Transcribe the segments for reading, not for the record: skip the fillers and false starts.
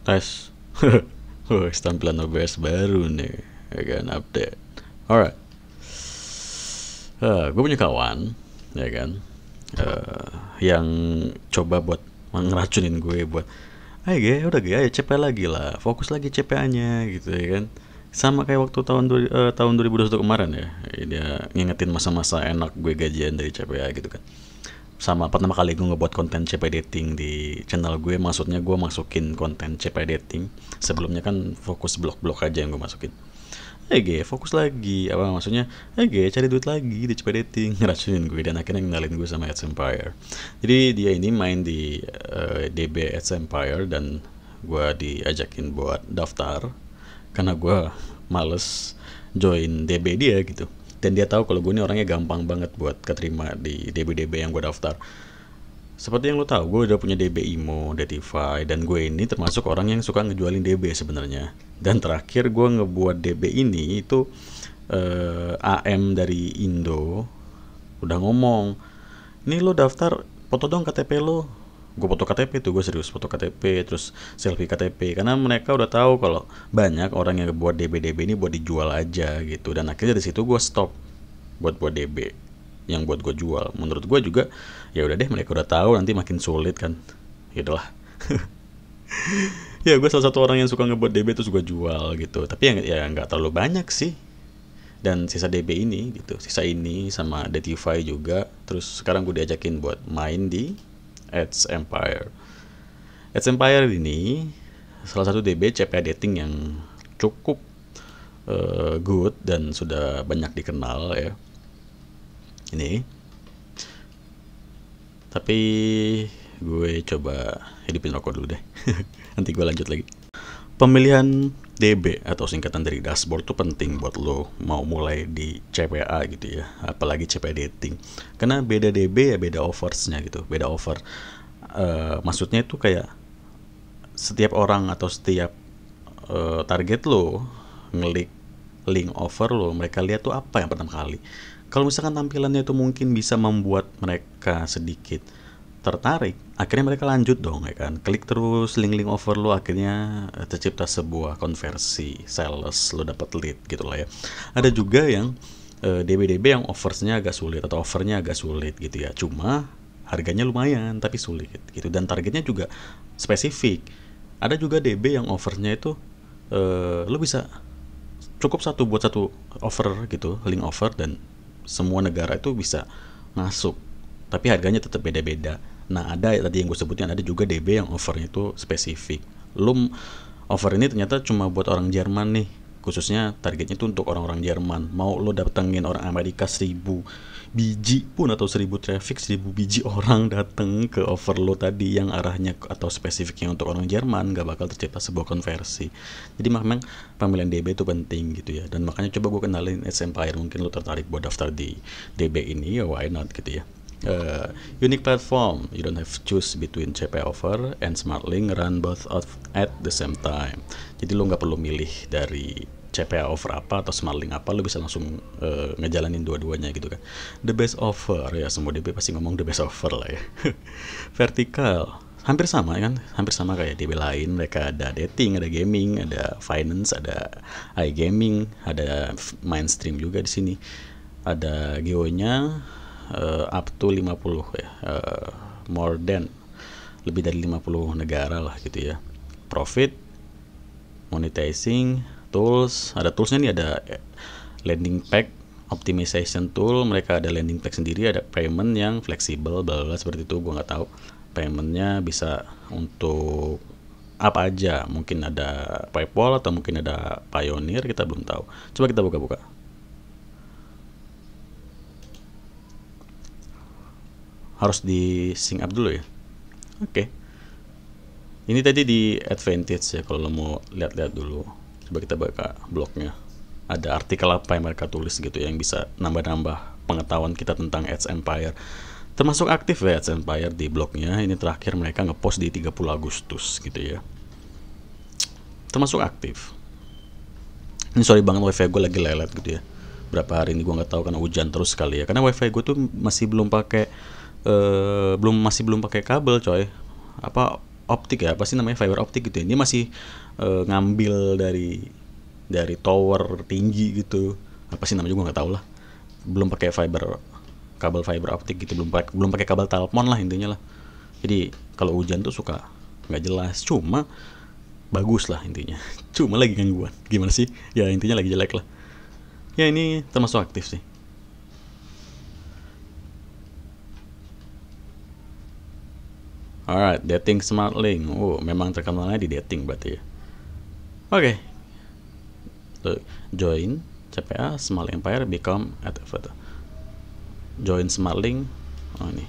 Tes. Tampilan OBS baru nih, ya kan, update. Alright. Gue punya kawan, ya kan, yang coba buat ngeracunin gue buat, ayo gue, udah gue, ayo CP lagi lah, fokus lagi CPA-nya gitu ya kan. Sama kayak waktu tahun 2021 kemarin ya, dia ngingetin masa-masa enak gue gajian dari CPA gitu kan. Sama pertama kali gue ngebuat konten CP dating di channel gue, maksudnya gue masukin konten CP dating. Sebelumnya kan fokus blog-blog aja yang gue masukin. Fokus lagi, apa maksudnya, cari duit lagi di CP dating. Ngeracunin gue dan akhirnya ngenalin gue sama Ads Empire. Jadi dia ini main di DB Ads Empire dan gue diajakin buat daftar karena gue males join DB dia gitu. Dan dia tahu kalau gue ini orangnya gampang banget buat keterima di DB-DB yang gue daftar. Seperti yang lo tahu, gue udah punya DB IMO, Detify, dan gue ini termasuk orang yang suka ngejualin DB sebenarnya. Dan terakhir gue ngebuat DB ini itu AM dari Indo udah ngomong, ini lo daftar, foto dong KTP lo. Gue foto KTP tuh, gue serius foto KTP, terus selfie KTP, karena mereka udah tahu kalau banyak orang yang buat DB-DB ini buat dijual aja gitu. Dan akhirnya dari situ gue stop buat DB yang buat gue jual. Menurut gue juga ya udah deh, mereka udah tahu nanti makin sulit kan, ya udahlah. Ya gue salah satu orang yang suka ngebuat DB terus gue jual gitu, tapi ya nggak terlalu banyak sih. Dan sisa DB ini gitu, sisa ini sama Detify juga. Terus sekarang gue diajakin buat main di Ads Empire. Ads Empire ini salah satu DB CPA dating yang cukup good dan sudah banyak dikenal ya. Ini. Tapi gue coba hidupin rokok dulu deh. Nanti gue lanjut lagi. Pemilihan DB atau singkatan dari dashboard tuh penting buat lo mau mulai di CPA gitu ya, apalagi CPA dating. Karena beda DB ya beda offersnya gitu, beda offer. Maksudnya itu kayak setiap orang atau setiap target lo ngelik link offer lo, mereka lihat tuh apa yang pertama kali. Kalau misalkan tampilannya itu mungkin bisa membuat mereka sedikit tertarik, akhirnya mereka lanjut dong ya kan, klik terus link-link offer lo, akhirnya tercipta sebuah konversi sales, lo dapat lead gitu lah ya. Ada juga yang DB-DB yang offersnya agak sulit atau offernya agak sulit gitu ya, cuma harganya lumayan tapi sulit gitu, dan targetnya juga spesifik. Ada juga DB yang offernya itu lo bisa cukup satu buat satu offer gitu, link offer, dan semua negara itu bisa masuk, tapi harganya tetap beda-beda. Nah ada tadi yang gue sebutin, ada juga DB yang offernya itu spesifik. Lo offer ini ternyata cuma buat orang Jerman nih, khususnya targetnya itu untuk orang-orang Jerman. Mau lo datengin orang Amerika 1000 biji pun atau 1000 traffic, 1000 biji orang dateng ke offer lo tadi yang arahnya atau spesifiknya untuk orang Jerman, gak bakal tercipta sebuah konversi. Jadi memang pemilihan DB itu penting gitu ya. Dan makanya coba gue kenalin Ads Empire, mungkin lo tertarik buat daftar di DB ini ya, why not gitu ya. Unique platform, you don't have to choose between CPA offer and SmartLink, run both at the same time. Jadi lo nggak perlu milih dari CPA offer apa atau SmartLink apa, lo bisa langsung ngejalanin dua-duanya gitu kan. The best offer ya, semua DB pasti ngomong the best offer lah ya. Vertikal hampir sama kan, hampir sama kayak DB lain. Mereka ada dating, ada gaming, ada finance, ada iGaming, ada mainstream juga di sini. Ada geonya up to 50 ya, more than, lebih dari 50 negara lah gitu ya. Profit, monetizing, tools, ada toolsnya nih, ada landing pack optimization tool, mereka ada landing pack sendiri, ada payment yang fleksibel, bla bla seperti itu, gua nggak tahu paymentnya bisa untuk apa aja, mungkin ada PayPal atau mungkin ada Pioneer, kita belum tahu. Coba kita buka-buka. Harus di sync up dulu ya. Oke. Ini tadi di Advantage ya, kalau lo mau lihat-lihat dulu. Coba kita buka blognya. Ada artikel apa yang mereka tulis gitu yang bisa nambah-nambah pengetahuan kita tentang Ads Empire. Termasuk aktif ya Ads Empire di blognya. Ini terakhir mereka ngepost di 30 Agustus gitu ya. Termasuk aktif. Ini sorry banget, wifi gue lagi lelet gitu ya. Berapa hari ini gue nggak tahu karena hujan terus kali ya. Karena wifi gue tuh masih belum pakai kabel coy. Apa optik ya, apa sih namanya, fiber optik gitu ya. Ini masih ngambil dari tower tinggi gitu, apa sih namanya juga nggak tahu lah. Belum pakai kabel fiber optik gitu, belum pakai kabel telepon lah intinya lah. Jadi kalau hujan tuh suka nggak jelas, cuma bagus lah intinya. Cuma lagi gangguan, gimana sih ya, intinya lagi jelek lah ya. Ini termasuk aktif sih. Alright, dating SmartLink. Oh, memang terkenalnya di dating berarti ya. Oke. Tuh, join CPA Smart Empire become foto. Join SmartLink. Oh ini.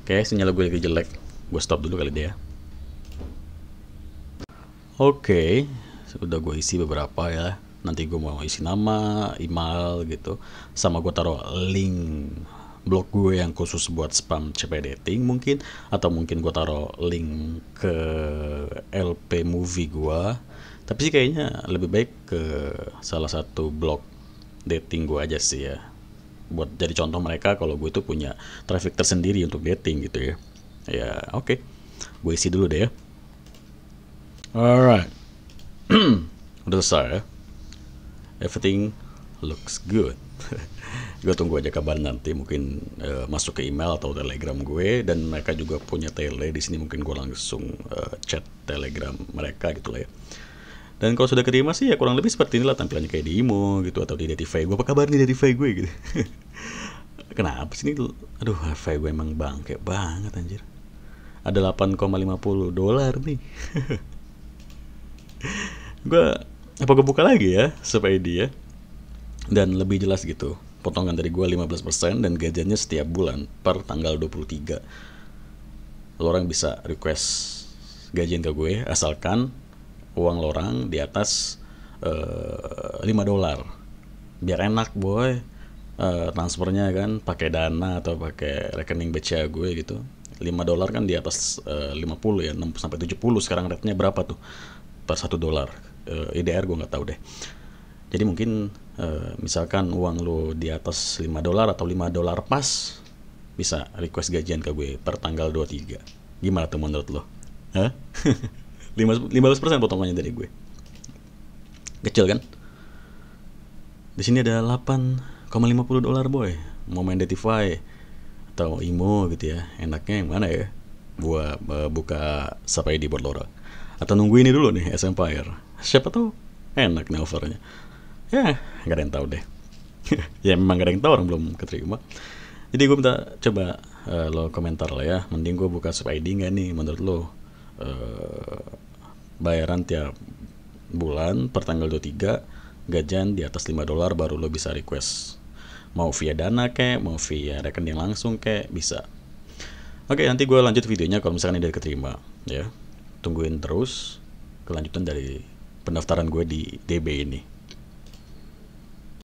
Oke, sinyal gue lagi jelek. Gue stop dulu kali dia. Oke, sudah gue isi beberapa ya. Nanti gue mau isi nama, email gitu. Sama gue taruh link blog gue yang khusus buat spam CP dating mungkin. Atau mungkin gue taruh link ke LP movie gue. Tapi sih kayaknya lebih baik ke salah satu blog dating gue aja sih ya. Buat jadi contoh mereka kalau gue itu punya traffic tersendiri untuk dating gitu ya. Ya oke. Gue isi dulu deh ya. Alright. Udah selesai ya. Everything looks good. Gue tunggu aja kabar nanti, mungkin masuk ke email atau telegram gue, dan mereka juga punya tele di sini, mungkin gue langsung chat telegram mereka gitu lah ya. Dan kalau sudah keterima sih ya kurang lebih seperti inilah tampilannya, kayak di Imo gitu atau di Datify gue. Apa kabar nih Datify gue gitu. Kenapa sih ini? Aduh, Datify gue emang bangke banget anjir. Ada $8,50 nih. Gue buka lagi ya supaya dia dan lebih jelas gitu. Potongan dari gue 15% dan gajiannya setiap bulan per tanggal 23. Lo orang bisa request gajian ke gue asalkan uang lo orang di atas $5. Biar enak boy, transfernya kan pakai Dana atau pakai rekening BCA gue gitu. $5 kan di atas 50 ya, 6 sampai 70 sekarang rate-nya berapa tuh per $1. IDR gue nggak tahu deh. Jadi mungkin misalkan uang lo di atas $5 atau $5 pas, bisa request gajian ke gue per tanggal 23. Gimana tuh menurut lo? Hah? 15% potongannya dari gue. Kecil kan? Di sini ada $8,50 boy. Mau main Datify atau Imo gitu ya. Enaknya yang mana ya? Buat buka Sapai di Borlora. Atau nunggu ini dulu nih, S-Empire. Siapa tahu enak nih offernya. Ya, gak ada yang tahu deh. Ya memang gak ada yang tahu, orang belum keterima. Jadi gue minta coba lo komentar lah ya. Mending gue buka sub ID gak nih menurut lo? Bayaran tiap bulan per tanggal 23, gajian di atas $5 baru lo bisa request. Mau via Dana kek, mau via rekening langsung kek, bisa. Oke, nanti gue lanjut videonya kalau misalkan ini udah keterima ya. Tungguin terus kelanjutan dari pendaftaran gue di DB ini.